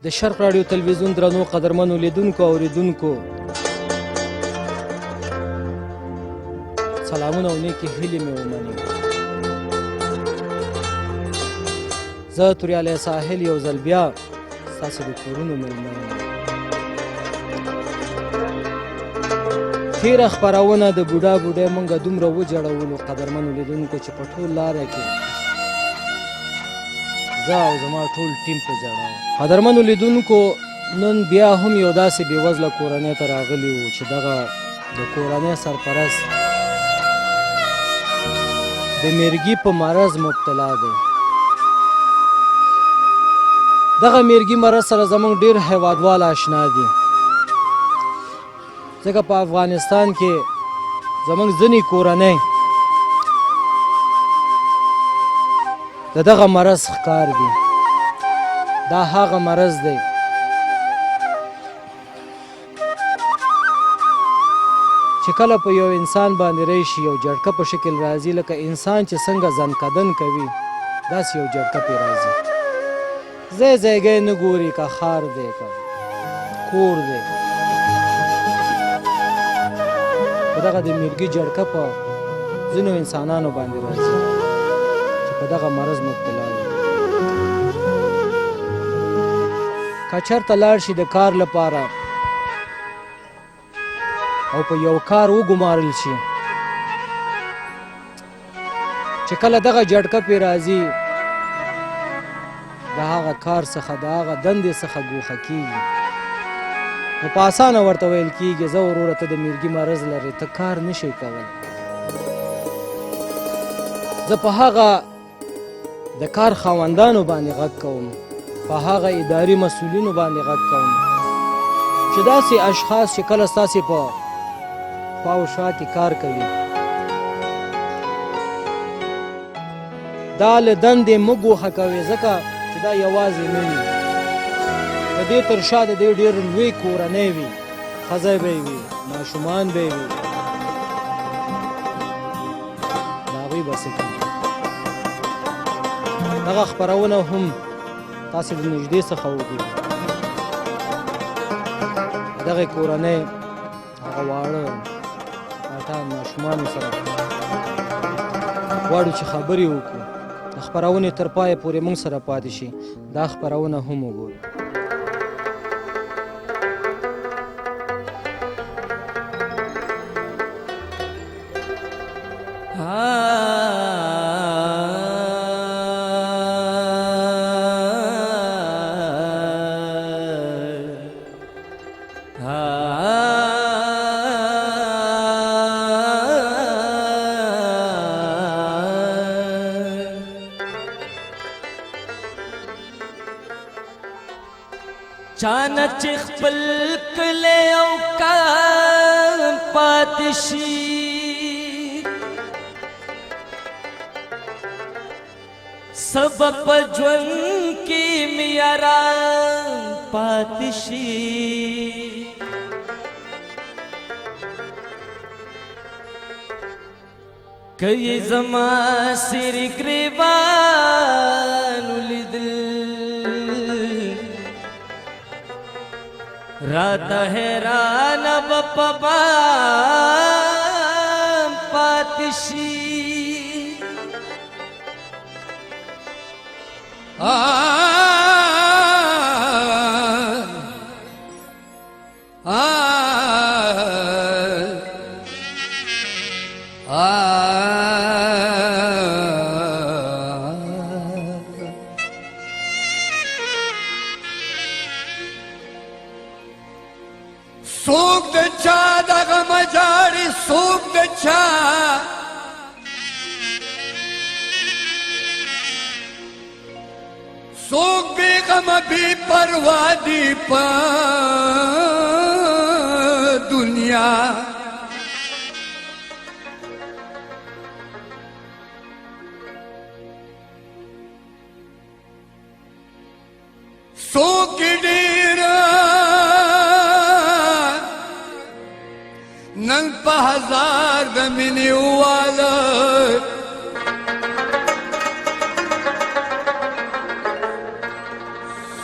د شرق راډیو تلویزیون درنو قدرمنو لیدونکو او اوریدونکو سلامونه او نیکې هیلې مې ومنئ. زه توریالی ساحل یو ځل بیا ستاسو د کورونو مېلمه یم. تېره خپرونه د بوډا بوډۍ موږ دومره وجړولو قدرمنو لیدونکو چې په ټول لاره کې زه او زما ټول ټیم په ژړا. قدرمنو لیدونکو نن بیا هم یو داسې بېوزله کورنۍ ته راغلي وو چې دغه د کورنۍ سرپرست د میرګي په مرض مبتلا دی. دغه میرګي مرض سره زموږ ډېر هیوادوال آشنا دي، ځکه په افغانستان کې زموږ ځینې کورنۍ د دغه مرض ښکار دي. دا هغه مرض دی چې کله په یو انسان باندې راشي یو جړکه په شکل راځي، لکه انسان چې څنګه ځنکدن کوي داسې یو جړکه پرې راځي. ځای ځایګی نه ګوري که ښار دی که کور دی. په دغه د میرګي جړکه په ځینو انسانانو باندې راځي چې په دغه مرض مبتلا دي. که چېرته لاړ شي د کار لپاره او په یو کار وګمارل شي چې کله دغه جړکه پرې راځي د هغه کار څخه د هغه دندې څخه ګوښه کېږي، نو په اسانه ورته ویل کېږي زه وروره ته د میرګي مرض لرې، ته کار نه شئ کولی. زه په هغه د کار خاوندانو باندې غږ کوم، په هغه اداري مسؤلینو باندې غږ کوم چې داسې اشخاص چې کله ستاسې په خوا و شا کې کار کوي دا له دندې مه ګوښه کوئ، ځکه چې دا یوازې نه وي، د دې تر شا د دې ډېر لوی کورنۍ وي، ښځی به یې وي، ماشومان به یې وي، د هغوی به څه کوي. دغه خپرونه هم تاسې د نږدې څخه وګورئ. دغې کورنۍ هغه واړه ماټان ماشومانو سره غواړو چې خبرې وکړو. د خپرونې تر پایه پورې موږ سره پاتې شي، دا خپرونه هم وګورئ. چانه چې خپل کلی او کان پاتې شي، سبب په ژوند کې مې یاران پاتې شي. که یې زما سرې ګریوان ولیدل راته حیران به په بام پاتې شي. څوک د چا دغه مجاړي، څوک د چا څوک بې غمه بې پروا دي په دنیا. څوک ډېر نن په هزار د مینې واله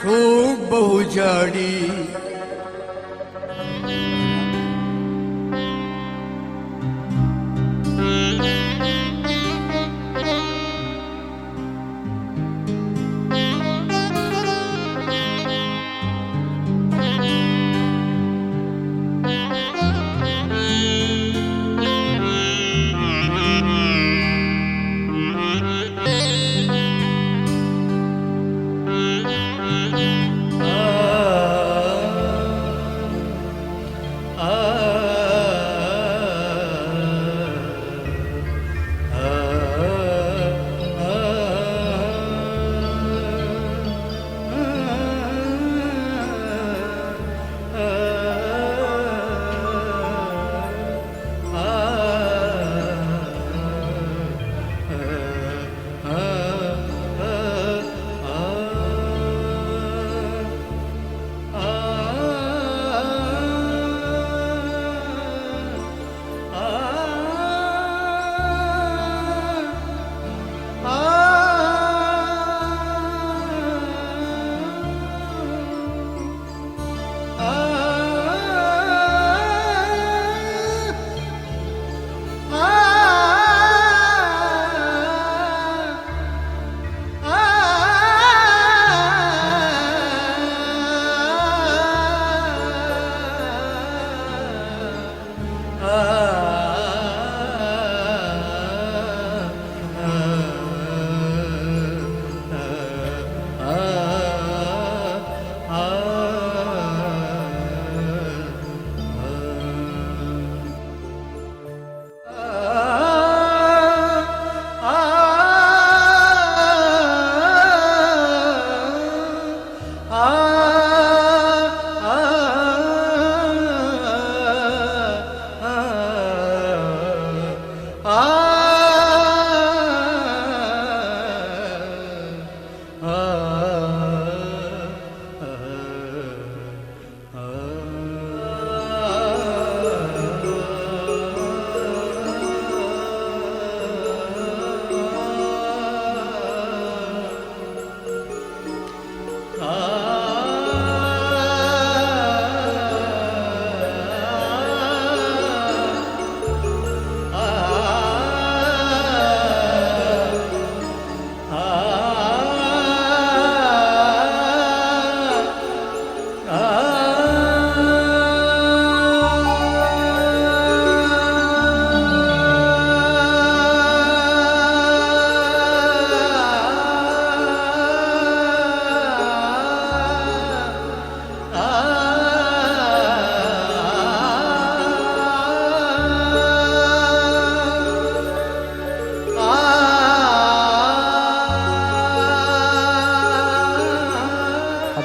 څوک به وجاړي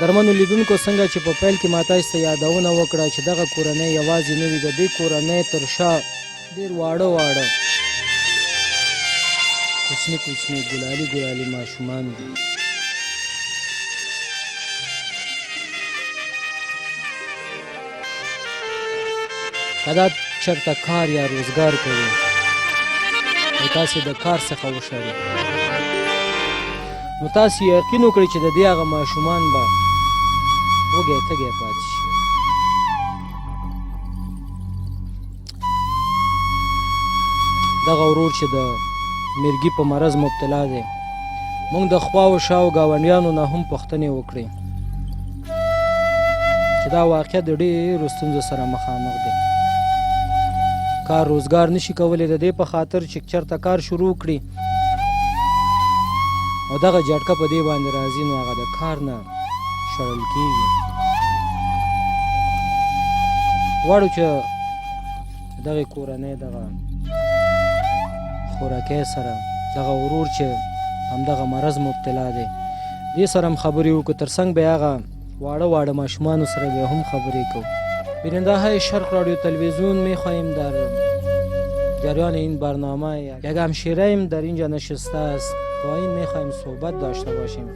قدرمنو لیدونکو څنګه چې په پیل کې ما تاسو ته یادونه وکړه چې دغه کورنۍ یوازې نه وي، د دې کورنۍ تر شا ډېر واړه واړه کوچني کوچني ګلالي ګلالي ماشومان دي. که دا چېرته کار یا روزګار کوي او تاسې د کار څخه وشړئ، نو تاسې یقین وکړئ چې د دې هغه ماشومان به وږی تږی پاتې شي. دغه ورور چې د مرګي په مرض مبتلا دی، موږ د خواو شاو ګاونډیانو نه هم پوښتنې وکړې چې دا واقعه د ډېرو ستونزو سره مخامخ دی. کار روزګار نشي کولی، د دې په خاطر چې چېرته کار شروع کړي او دغه جټکه په دې باندې راځي، نو هغه د کار نه شړل کېږي. غواړو چې دغې کورنۍ دغه خوراکۍ سره دغه ورور چې همدغه مرض مبتلا دی، دې سره هم خبرې وکړو، تر څنګ به هغه واړه واړه ماشومانو سره به هم خبرې کوو. بیننده های شرق رادیو تلویزیون می‌خواهیم در جریان این برنامه یک همشیره‌ایم در اینجا نشسته است، با این می‌خواهیم صحبت داشته باشیم.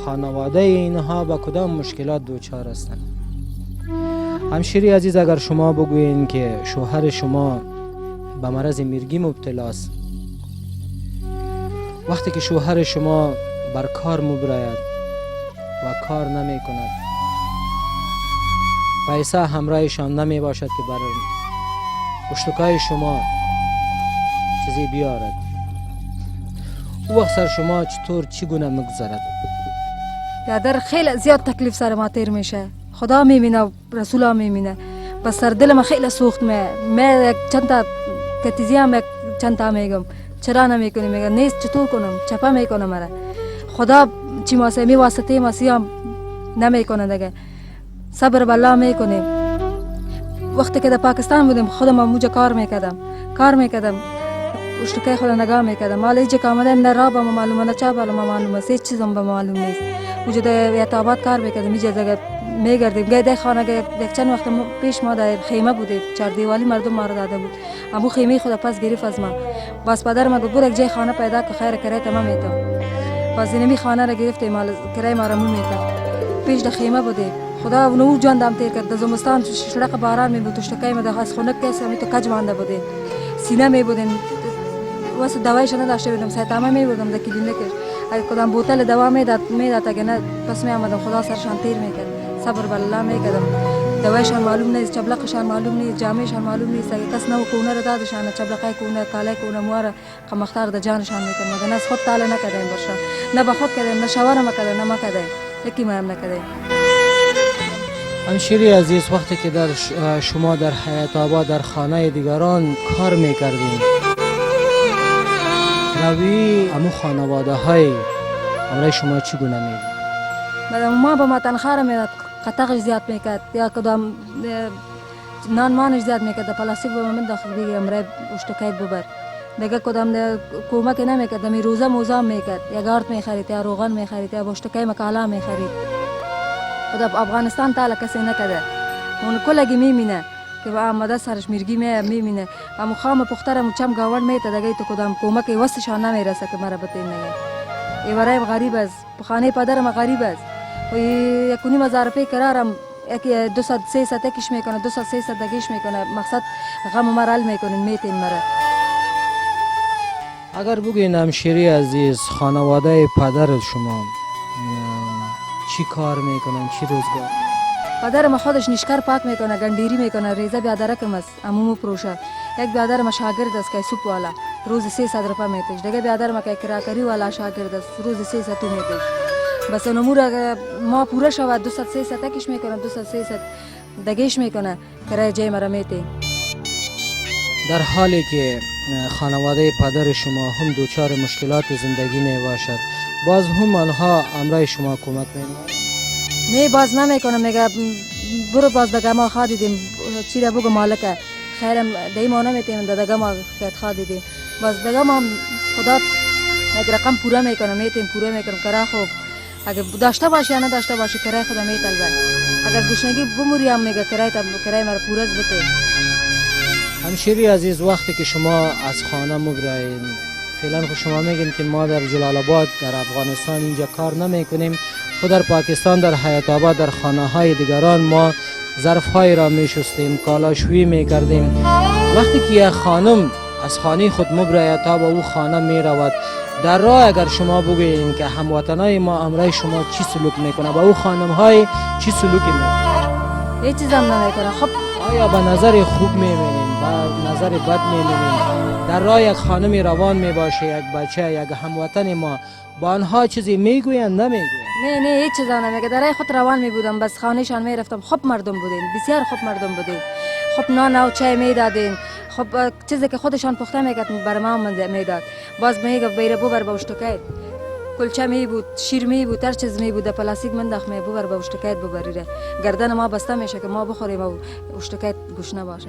خانواده اینها با کدام مشکلات دوچار هستند؟ همشیری عزیز، اگر شما بگویین که شوهر شما به مرض مرگی مبتلا است، وقتی که شوهر شما بر کار می‌براید و کار نمی کند. پیسه همراهشان نمی باشد که بر پشتکای شما چیزی بیارد. او وقت سر شما چطور چگونه میگذرد؟ برادر خیلی زیاد تکلیف سر ما تیر میشه. خدا میبینه و رسول هم میبینه. بس سر دل ما خیلی سوخت من یک چند تا کتیزی هم یک چند تا میگم چرا نمیکنی؟ میگه نیست چطور کنم؟ چپا میکنه مرا. خدا چی می واسطه ما سیام نمیکنه دیگه. صبر بالله میکنیم. وقتی که در پاکستان بودیم خودم موجه کار میکردم اشتکای خود نگاه میکردم. حالا اینجا که آمدم نه راه به ما معلومه نه چه بالا ما معلومه هیچ چیزم به ما معلوم نیست. موجه در یتابات کار میکردم اینجا دیگه میگردیم گاهی خانه یک چند وقت پیش ما در خیمه بودیم چهار دیوالی مردم ما رو داده بود. ابو خیمه خود پس گرفت از ما. باز پدر ما گفت یک جای خانه پیدا که خیر کرایه تمام میتم. باز اینمی خانه را گرفتیم مال کرایه ما را مو میکرد. پیش در خیمه بودیم. خدا اونو جان دم تیر کرد. زمستان شرق باران می بود اشتکای ما در از خونه کسی می تو کج مانده بودیم. سینه می بودیم واسه دوایش نداشته بودم سایتامه می بودم در کلینیکش. اگه کدام بوتل دوا میداد اگه نه پس می آمدم خدا سرشان تیر میکرد. صبر بالله میکردم. دوایشان معلوم نیست، چبلقشان معلوم نیست، جامعشان معلوم نیست. اگه کس نو کونه را دادشان چبلقای کونه کالای کونه مواره قمختار د جانشان میکرد. مگه نه خود تعالی نکردیم برشان نه به خود کردیم نه شوهر ما کردیم نه ما کردیم یکی ما هم نکردیم. همشیری عزیز وقتی که در شما در حیات آباد در خانه دیگران کار میکردیم روی امو خانواده های امرای شما چگونه میگه؟ ما به ما تنخواه را میداد قطعش زیاد میکرد یا کدام نان مانش زیاد میکرد پلاستیک به من داخل دیگه امرای اشتکایت ببر دیگه کدام کمک نمیکرد می روزه موزه میکرد یا گارد میخرید یا روغن میخرید یا اشتکای مکالا میخرید. خدا افغانستان تعالی کسی نکرده اون کلگی میمینه که با آمده سرش میرگی میمینه اما خام پخترم چم گاون میته دیگه تو کدام کمک وستشان نمیرسه که مرا بتین نگه ای برای غریب است خانه پدرم غریب است و یکونی هزار روپیه قرارم یک 200 300 تکش میکنه 200 300 دگیش میکنه مقصد غم مرال میکنین میتین مرا. اگر بگین همشیری عزیز خانواده پدر شما چی کار میکنن چی روزگار؟ پدرم خودش نشکر پاک میکنه گندیری میکنه ریزه بیادرکم است امومو پروشه. یک بیادرم شاگرد است که سوپ والا روز 300 روپیه میتیش دیگه بیادرم که کراکری والا شاگرد است روز 300 تو میتیش. بس نمور ما پوره شود 200 300 تکش میکنه 200 300 دگیش میکنه کرای جای مرا میتی. در حالی که خانواده پدر شما هم دوچار مشکلات زندگی می باشد باز هم آنها امرای شما کمک نه باز نمیکنه میگه برو باز دگه ما خواه دیدیم چی را بگو مالکه خیرم دی ما نمیتیم دگه ما خیلی خواه دیدیم باز دگه ما خدا یک رقم پوره میکنه میتیم پوره میکنم کرا خوب اگه داشته باشه یا نداشته باشه کرای خدا میتلبه اگر گشنگی بموری هم میگه کرای مرا پوره بته. همشیری عزیز وقتی که شما از خانه مبرایین فعلا خود شما میگین که ما در جلال آباد در افغانستان اینجا کار نمی کنیم خود در پاکستان در حیات آباد در خانه های دیگران ما ظرف های را می شستیم کالاشویی می کردیم. وقتی که یک خانم از خانه خود مبراید تا به او خانه می رود در راه اگر شما بگویین که هموطنای ما امرای شما چی سلوک میکنه با او خانم های چی سلوکی میکنه؟ هیچ چیز هم نمیکنه. خب آیا به نظر خوب میبینین به نظر بد میبینین در راه یک خانمی روان میباشه یک بچه یک هموطن ما با آنها چیزی میگوین نمیگوین؟ نه هیچ چیز نمیگه. در خود روان می بودم بس خانهشان میرفتم خوب مردم بودین بسیار خوب مردم بودین خوب نان و چای میدادین خب چیزی که خودشان پخته میکرد بر ما میداد باز میگه بیره ببر به اشتکایت کلچه می بود شیر می بود هر چیز می بود پلاستیک منداخ می ببر به اشتکایت ببریره گردن ما بسته میشه که ما بخوریم و اشتکایت گوشنه باشه.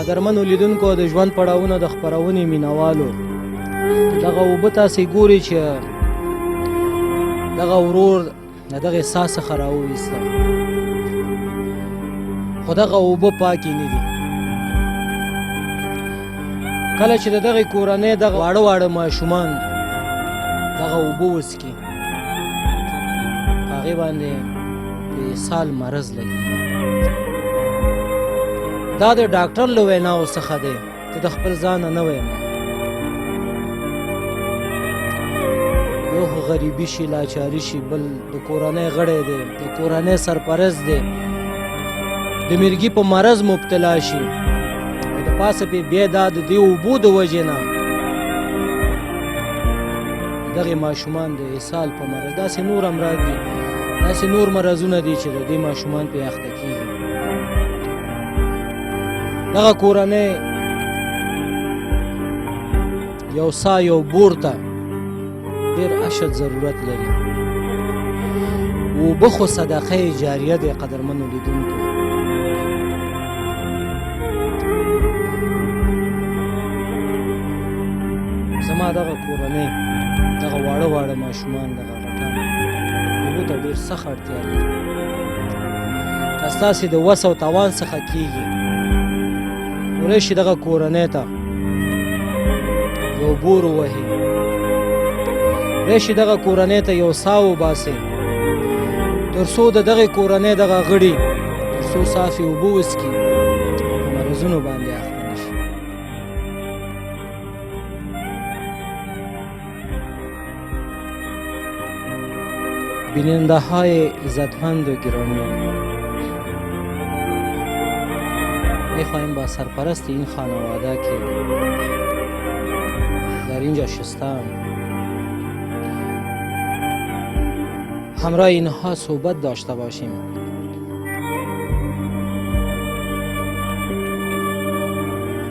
قدرمن لیدونکو د ژوند پړاوونه د خپرونې مینوالو دغه اوبه تاسې ګوري چې دغه ورور د دغه احساس څخه راوویسته خو دغه اوبه پاکې نه دي. کله چې د دغې کورنۍ دغه واړه ماشومان دغه اوبه وڅکي هغې باندې د اسهال مرض لګي. دا د ډاکټر له ویناو څخه دی که د خپل ځانه نه وایم. یو خو غریبي شي لاچاري شي، بل د کورنۍ غړی دی، د کورنۍ سرپرست دی، د مرګي په مرض مبتلا شي او د پاسه پې بیا دا د دې اوبو د وجې نه دغې ماشومان د اسهال په مرض، داسې نور امراض دي، داسې نور مرضونه دي چې د دې ماشومان پې اخته کېږي. دغه کورنۍ یو سا یو بور ته ډېر اشد ضرورت لري. اوبه خو صدقه جاریه دی قدرمنو لیدونکو. زما دغه کورنۍ دغه واړه واړه ماشومان دغه غټان اوبو ته ډېر سخت اړتیا لري. که ستاسې د وس او توان څخه کېږي کولی شي دغه کورنۍ ته یو بور ووهي، کولی شي دغه کورنۍ ته یو سا وباسئ تر څو د دغې کورنۍ دغه غړي تر څو صافې اوبه وڅکي په مرضونو باندې اخته نه شي. بیننده های عزتمند و گرامی، میخواهیم با سرپرست این خانواده که در اینجا شستم همراه اینها صحبت داشته باشیم.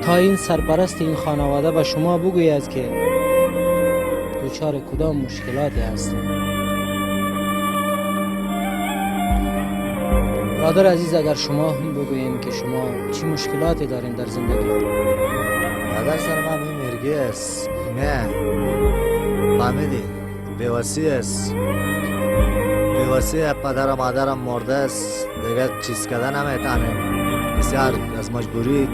تا این سرپرست این خانواده به شما بگوید که دچار کدام مشکلاتی هستید. برادر عزیز، اگر شما هم بگوییم که شما چی مشکلاتی دارین در زندگی؟ برادر سر ما مرگی است، نه فهمیدی؟ بیوسی است، بیوسی پدر و مادرم مرده است، دیگر چیز کردن نمیتونیم. بسیار از مجبوری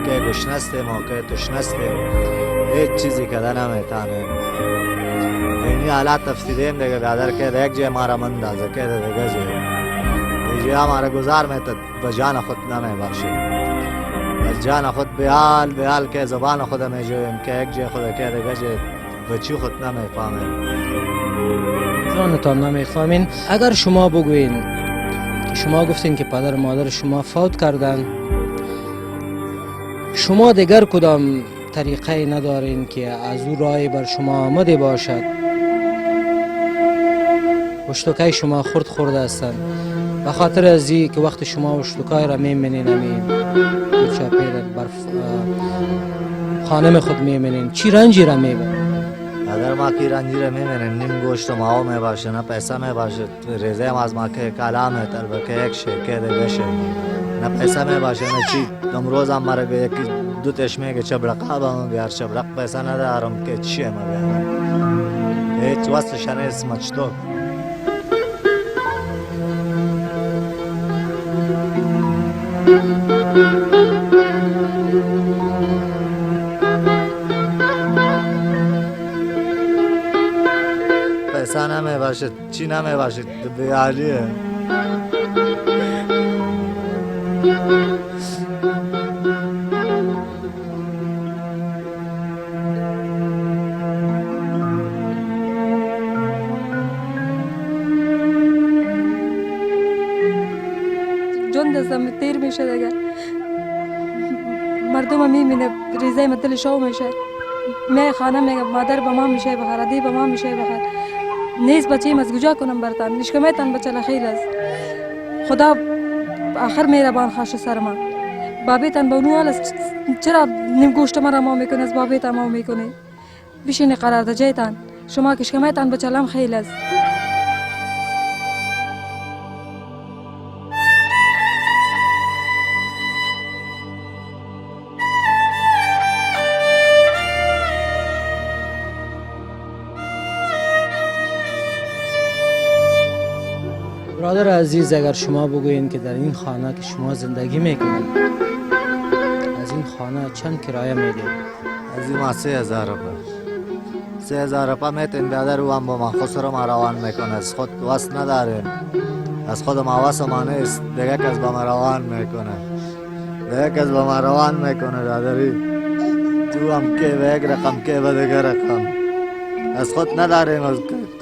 که گشنه هستیم و که تشنه هستیم هیچ چیزی کردن نمیتونیم. اینی حالات تفسیدیم دیگه برادر که یک جای مارا مندازه که دیگه جای हमारा गुजार में तो बजान खुद ना में बख्शे बजान खुद बेहाल बेहाल के ज़बान खुद में जो इनके एक जे खुद के देगा जे बच्ची खुद ना में फामें جانتان نمیفهمین. اگر شما بگوین که شما گفتین که پدر و مادر شما فوت کردن، شما دیگر کدام طریقه ندارین که از او راهی بر شما آمده باشد؟ اشتکای شما خرد خورده هستند به خاطر ازی که وقت شما اشتکای را میمینین چاپیر برف خانم خود میمینین چی رنجی را میبین؟ اگر ما کی رنجی را میمینین نیم گوشت و ماو می باشه نه پیسه می باشه ریزه هم از ما که کلامه تر که یک شکه ده بشه نه پیسه می باشه نه چی. امروز هم مرا یکی دو تشمه که چبرقا با بیار چبرق پیسه ندارم که چیه ما بیارم هیچ واسه نیست مچتو. پیسه نمی باشه چی نمی باشه بیالیه. جون دستم تیر میشه دیگه. مردم میبینه ریزه مدل شو میشه. می خانه میگه مادر به ما میشه بخره دی به ما میشه بخره. نیست بچه از کجا کنم برتن نشکمیتن بچه لخیل است. خدا آخر مهربان خواشه سر ما. بابیتن به اونو است چرا نیم گوشت مرا ما میکنه از بابیت ما میکنه. بشین قرار دجایتن شما کشکمیتن بچه لم خیل است. برادر عزیز، اگر شما بگویین که در این خانه که شما زندگی میکنید از این خانه چند کرایه میدید؟ از این ما 3000 روپیه. 3000 روپه میتین بیادر او هم با ما خسرو ما روان میکنه. از خود وست نداره، از خود ما وست ما نیست، دیگه کس با ما روان میکنه، دیگه کس با ما روان میکنه بیادری. تو هم که به یک رقم که به دیگه رقم. از خود نداریم، از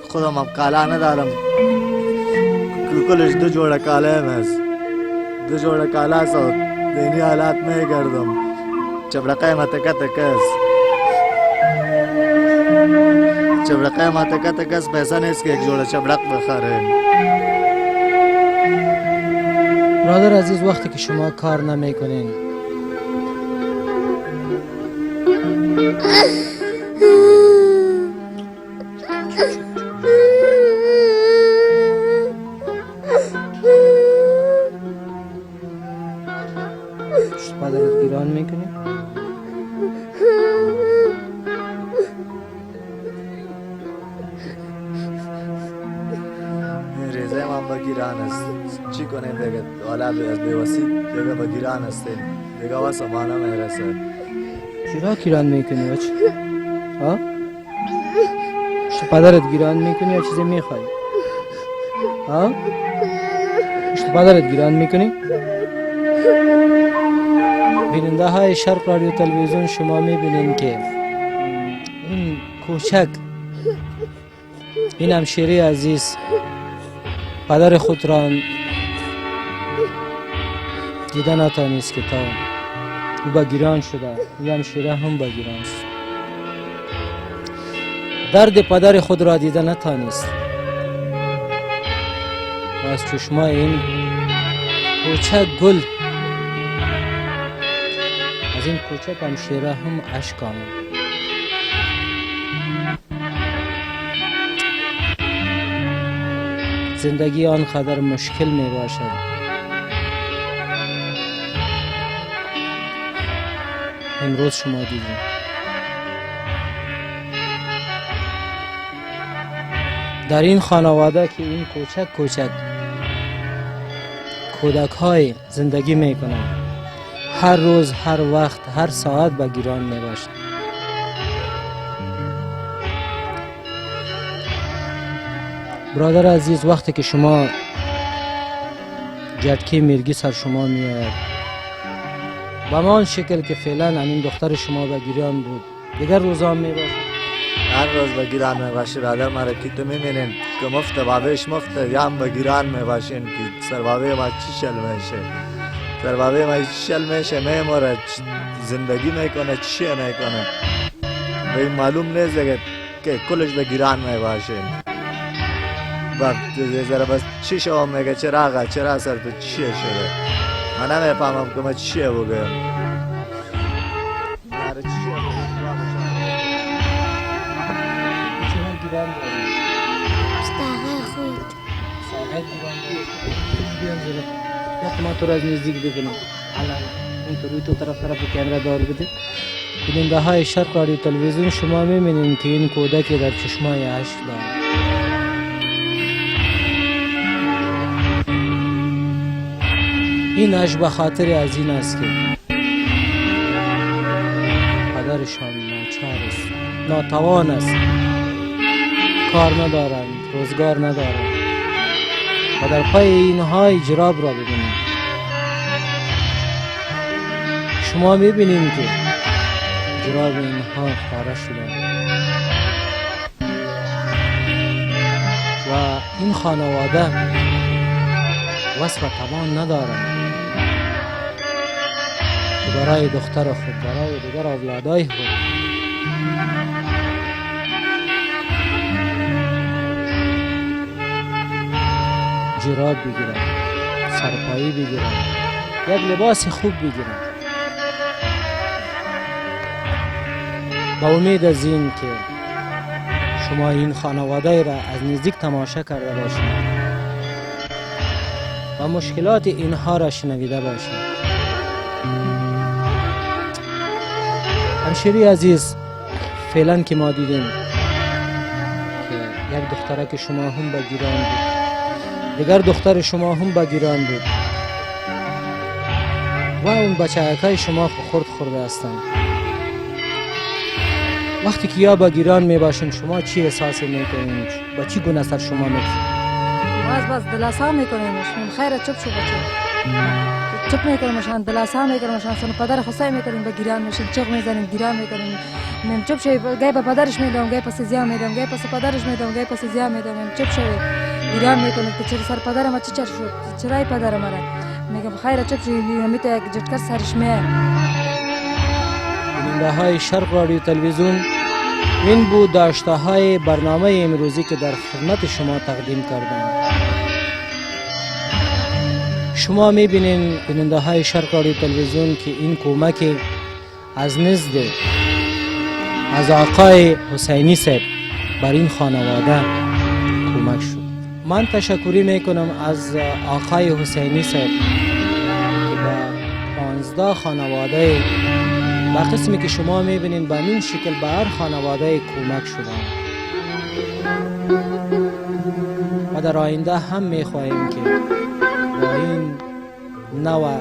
خودم هم کالا ندارم. کلش 2 جوڑه کاله است، 2 جوڑه کالا است و دینی حالات میگردم. چبرقه ما تکه تکه است، چبرقه ما تکه تکه است. پیسه نیست که یک جوڑه چبرق بخریم. برادر عزیز، وقتی که شما کار نمیکنین پدرت گیران میکنی؟ ریزه من با گیران است. چی کنیم دیگه؟ حالا از بیوسی دیگه با گیران هستیم، دیگه واسه ما نمیرسه. چرا گیران میکنی بچه؟ ها؟ پشت پدرت گیران میکنی یا چیزی میخوای؟ ها؟ پشت پدرت گیران میکنی؟ بیننده های شرق رادیو تلویزیون، شما میبینین که این کوچک، این همشیره عزیز پدر خود را دیده نتانست که تا او با گیران شده، این همشیره هم با گیران شد. درد پدر خود را دیده نتانست و از چشمای این کوچک گل، از این کوچک همشیره هم اشک آمد. زندگی آنقدر مشکل می باشد. امروز شما دیدید در این خانواده که این کوچک کوچک کودک های زندگی می کنند، هر روز، هر وقت، هر ساعت با گیران می باشد. برادر عزیز، وقتی که شما جدکی میرگی سر شما می آید به همان شکل که فعلا همین دختر شما به گیران بود، دیگر روزا می باشد. هر روز با گیران میباشه برادر. مرا که تو میبینین که مفته بابیش مفته، یا هم با گیران میباشین که سر بابی ما چی شل میشه، سر بابی ما چی شل میشه، میموره، زندگی میکنه، چی میکنه. به این معلوم نیست که کلش با گیران میباشین. وقت ذره بس چی شما میگه چرا آقا چرا سر تو چیه شده، من نمیفهمم که من چیه بگم. ما تو را از نزدیک ببینیم. الان اینطوری تو طرف کامera دار بده. بیننده های شرق رادیو تلویزیون، شما میبینید که این کودک در چشمای اشک دارد. این اشک به خاطر از این است که پدرشان ناچار است، ناتوان است، کار ندارند، روزگار ندارند و در پای اینها جراب را ببینید. شما میبینید که جراب اینها پاره شده و این خانواده وصف توان ندارند که برای دختر خود، برای دیگر اولادای خود جراب بگیرن، سرپایی بگیرن، یک لباس خوب بگیرن. با امید از این که شما این خانواده را از نزدیک تماشا کرده باشید و مشکلات اینها را شنیده باشید. همشیری عزیز، فعلا که ما دیدیم که یک دختره که شما هم با گیران بود، دیگر دختر شما هم با گیران بود و اون بچه‌های شما خورد خورده هستند. وقتی که یا با گیران می باشین شما چی احساسی میکنین؟ با چی گونه سر شما میکنین؟ بس دلاسا میکنیمش خیره چپ شو بچه چپ میکنیمشان دلاسا میکنیمشان سن پدر خصای میکنیم به گیران میشیم چغ میزنیم گیران میکنیم میم چپ شوی گای به پدرش میدم گای پس زیا میدم گای پس پدرش میدم گای پس زیا میدم میم چپ شوی گیران میکنیم که چرا سر پدر ما چی چر شد چرای پدر ما میگم خیره چپ شوی میته یک جټکر سرش میه بیننده های شرق رادیو تلویزیون، این بود داشته های برنامه امروزی که در خدمت شما تقدیم کردم. شما میبینین بیننده های شرق رادیو تلویزیون که این کمک از نزد از آقای حسینی صاحب بر این خانواده کمک شد. من تشکری میکنم از آقای حسینی صاحب که با 15 خانواده و قسمی که شما میبینین به این شکل به هر خانواده کمک شدن و در آینده هم میخواهیم که با این نوع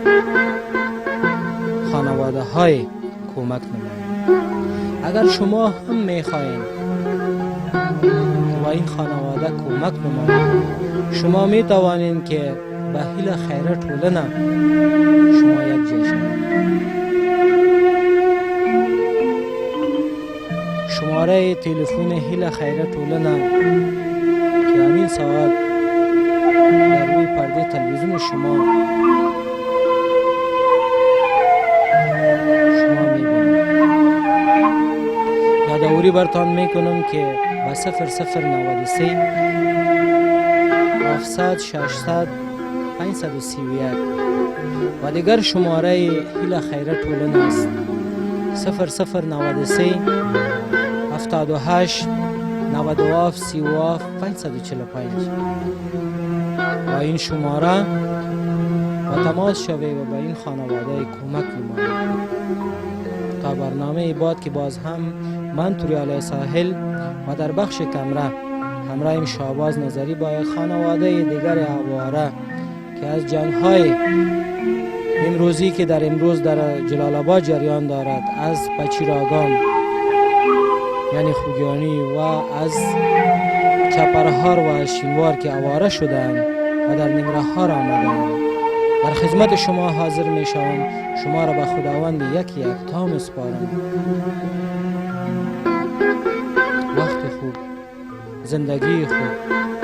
خانواده های کمک نماییم. اگر شما هم میخواهیم با این خانواده کمک نماییم، شما میتوانین که به هیل خیره ټولنه شما یک جای شوید. شماره تلفن هیل خیره ټولنه که همین ساعت در روی پرده تلویزیون شما میبینید. یادآوری برتان میکنم که با 0093 700 600 531 و دیگر شماره هیل خیره ټولنه است 0093 78 97 37 545 با این شماره و تماس شوید و به این خانواده کمک نمایید. تا برنامه بعد که باز هم من توریال ساحل و در بخش کمره همراه شهباز نظری با خانواده دیگر اواره که از جنگ‌های امروزی که در امروز در جلال آباد جریان دارد، از پچیراگان یعنی خوگیانی و از چپرهار و شینوار که اواره شدند و در ننگرهار آمدند، در خدمت شما حاضر می شوم. شما را به خداوند یک تا میسپارم. وقت خوب، زندگی خوب.